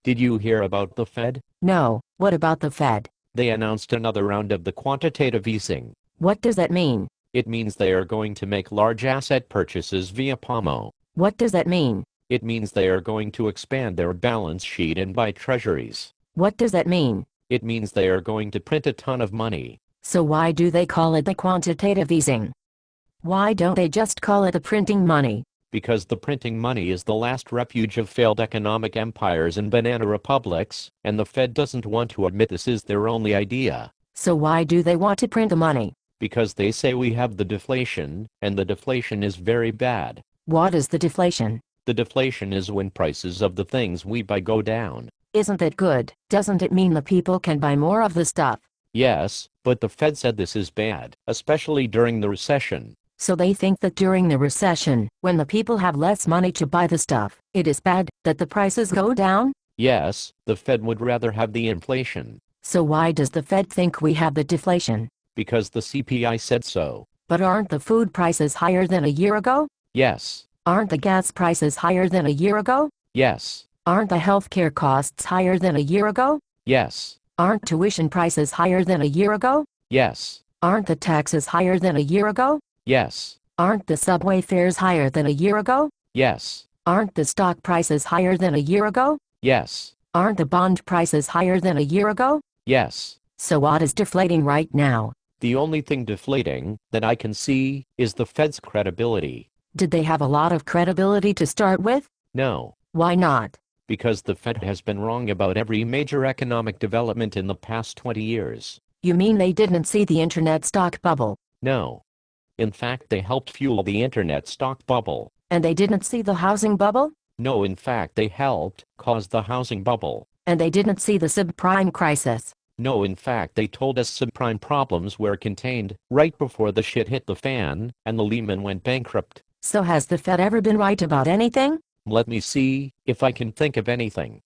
Did you hear about the Fed? No, what about the Fed? They announced another round of the quantitative easing. What does that mean? It means they are going to make large asset purchases via PAMO. What does that mean? It means they are going to expand their balance sheet and buy treasuries. What does that mean? It means they are going to print a ton of money. So why do they call it the quantitative easing? Why don't they just call it the printing money? Because the printing money is the last refuge of failed economic empires and banana republics, and the Fed doesn't want to admit this is their only idea. So why do they want to print the money? Because they say we have the deflation, and the deflation is very bad. What is the deflation? The deflation is when prices of the things we buy go down. Isn't that good? Doesn't it mean the people can buy more of the stuff? Yes, but the Fed said this is bad, especially during the recession. So they think that during the recession, when the people have less money to buy the stuff, it is bad that the prices go down? Yes, the Fed would rather have the inflation. So why does the Fed think we have the deflation? Because the CPI said so. But aren't the food prices higher than a year ago? Yes. Aren't the gas prices higher than a year ago? Yes. Aren't the healthcare costs higher than a year ago? Yes. Aren't tuition prices higher than a year ago? Yes. Aren't the taxes higher than a year ago? Yes. Aren't the subway fares higher than a year ago? Yes. Aren't the stock prices higher than a year ago? Yes. Aren't the bond prices higher than a year ago? Yes. So what is deflating right now? The only thing deflating that I can see is the Fed's credibility. Did they have a lot of credibility to start with? No. Why not? Because the Fed has been wrong about every major economic development in the past 20 years. You mean they didn't see the internet stock bubble? No. In fact, they helped fuel the internet stock bubble. And they didn't see the housing bubble? No, in fact, they helped cause the housing bubble. And they didn't see the subprime crisis? No, in fact, they told us subprime problems were contained right before the shit hit the fan and the Lehman went bankrupt. So has the Fed ever been right about anything? Let me see if I can think of anything.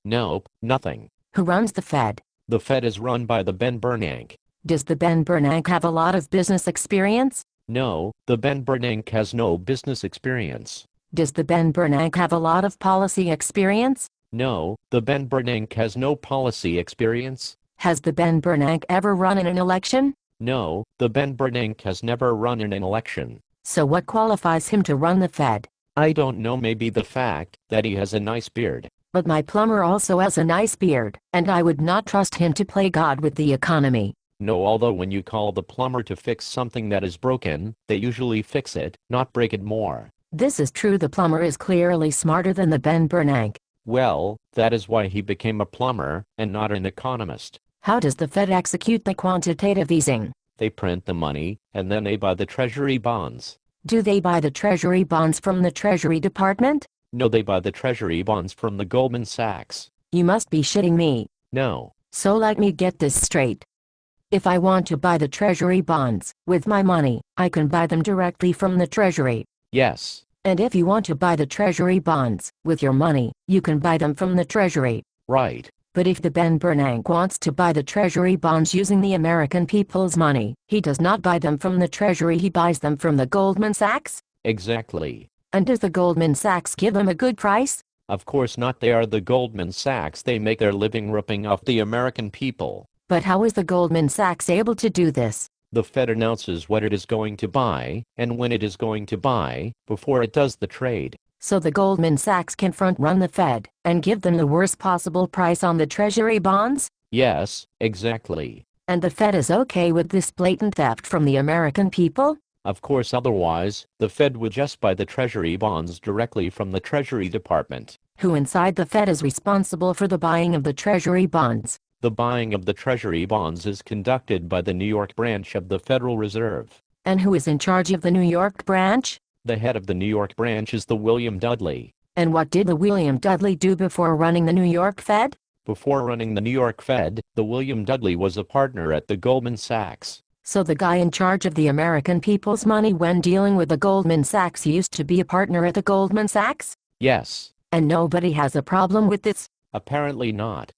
Nope, nothing. Who runs the Fed? The Fed is run by the Ben Bernanke. Does the Ben Bernanke have a lot of business experience? No, the Ben Bernanke has no business experience. Does the Ben Bernanke have a lot of policy experience? No, the Ben Bernanke has no policy experience. Has the Ben Bernanke ever run in an election? No, the Ben Bernanke has never run in an election. So what qualifies him to run the Fed? I don't know, maybe the fact that he has a nice beard. But my plumber also has a nice beard, and I would not trust him to play God with the economy. No, although when you call the plumber to fix something that is broken, they usually fix it, not break it more. This is true. The plumber is clearly smarter than the Ben Bernanke. Well, that is why he became a plumber, and not an economist. How does the Fed execute the quantitative easing? They print the money, and then they buy the treasury bonds. Do they buy the treasury bonds from the Treasury Department? No, they buy the treasury bonds from the Goldman Sachs. You must be shitting me. No. So let me get this straight. If I want to buy the treasury bonds with my money, I can buy them directly from the Treasury. Yes. And if you want to buy the treasury bonds with your money, you can buy them from the Treasury. Right. But if the Ben Bernanke wants to buy the treasury bonds using the American people's money, he does not buy them from the Treasury, he buys them from the Goldman Sachs? Exactly. And does the Goldman Sachs give him a good price? Of course not, they are the Goldman Sachs, they make their living ripping off the American people. But how is the Goldman Sachs able to do this? The Fed announces what it is going to buy, and when it is going to buy, before it does the trade. So the Goldman Sachs can front-run the Fed and give them the worst possible price on the treasury bonds? Yes, exactly. And the Fed is okay with this blatant theft from the American people? Of course, otherwise, the Fed would just buy the treasury bonds directly from the Treasury Department. Who inside the Fed is responsible for the buying of the treasury bonds? The buying of the treasury bonds is conducted by the New York branch of the Federal Reserve. And who is in charge of the New York branch? The head of the New York branch is the William Dudley. And what did the William Dudley do before running the New York Fed? Before running the New York Fed, the William Dudley was a partner at the Goldman Sachs. So the guy in charge of the American people's money when dealing with the Goldman Sachs used to be a partner at the Goldman Sachs? Yes. And nobody has a problem with this? Apparently not.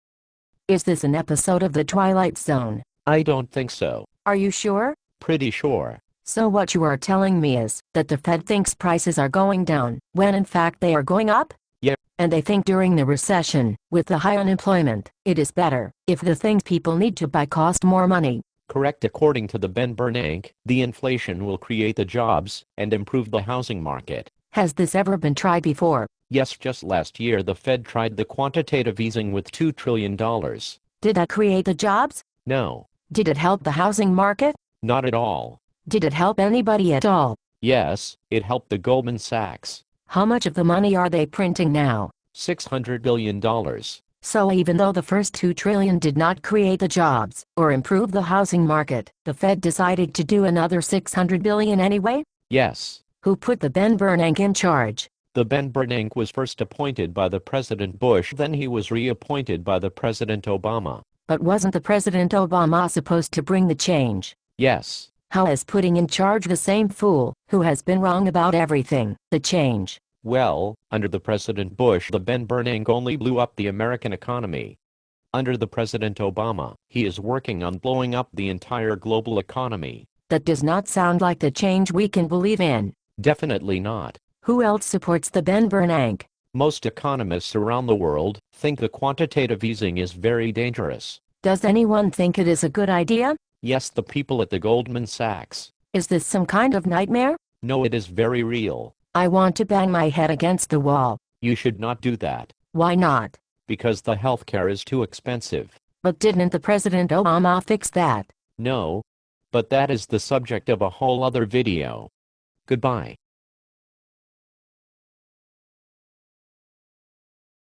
Is this an episode of The Twilight Zone? I don't think so. Are you sure? Pretty sure. So what you are telling me is, That the Fed thinks prices are going down, when in fact they are going up? Yeah. And they think during the recession, with the high unemployment, it is better if the things people need to buy cost more money. Correct. According to the Ben Bernanke, the inflation will create the jobs and improve the housing market. Has this ever been tried before? Yes, just last year the Fed tried the quantitative easing with $2 trillion. Did that create the jobs? No. Did it help the housing market? Not at all. Did it help anybody at all? Yes, it helped the Goldman Sachs. How much of the money are they printing now? $600 billion. So even though the first $2 trillion did not create the jobs or improve the housing market, the Fed decided to do another $600 billion anyway? Yes. Who put the Ben Bernanke in charge? The Ben Bernanke was first appointed by the President Bush, then he was reappointed by the President Obama. But wasn't the President Obama supposed to bring the change? Yes. How is putting in charge the same fool, who has been wrong about everything, the change? Well, under the President Bush, the Ben Bernanke only blew up the American economy. Under the President Obama, he is working on blowing up the entire global economy. That does not sound like the change we can believe in. Definitely not. Who else supports the Ben Bernanke? Most economists around the world think the quantitative easing is very dangerous. Does anyone think it is a good idea? Yes, the people at the Goldman Sachs. Is this some kind of nightmare? No, it is very real. I want to bang my head against the wall. You should not do that. Why not? Because the healthcare is too expensive. But didn't the President Obama fix that? No. But that is the subject of a whole other video. Goodbye.